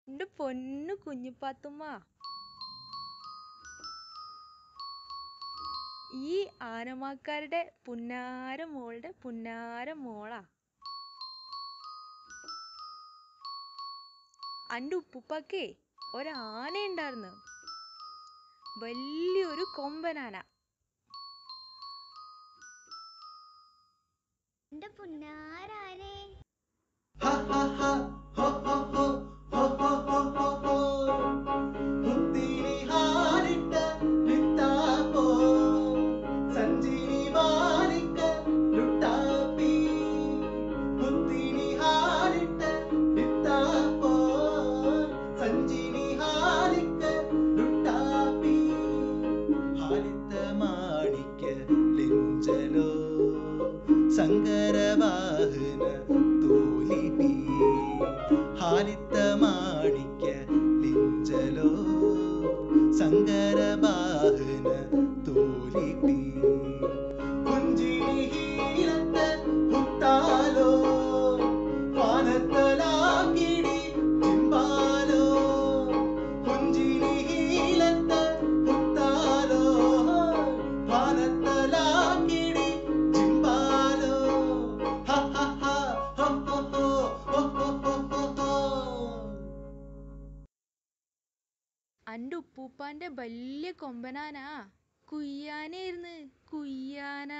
എന്റെ പൊന്നു കുഞ്ഞിപ്പാത്തുമ്മ, ഈ ആനമാക്കാരുടെ പുന്നാര മോളുടെ പുന്നാര മോളാ. അന്റെ ഉപ്പുപ്പാക്കേ ഒരാനയുണ്ടായിരുന്നു, വലിയൊരു കൊമ്പനാന. എന്റെ പുന്നാരാനേ, ശങ്കരവാഹന തോലിപി ഹാലിത്ത മാണിക്യ ലിഞ്ചലോ ശങ്കരവാഹന തോലിപി കുഞ്ചിനി ഹീലത്ത മുത്താലോ വാനത്തലാകിടി ചിമ്പാലോ കുഞ്ചിനി ഹീലത്ത മുത്താലോ വാനത്തലാകിടി ചിമ്പാലോ. അന്റെ ഉപ്പൂപ്പാന്റെ വലിയ കൊമ്പനാനാ കുയ്യാനായിരുന്നു, കുയ്യാന.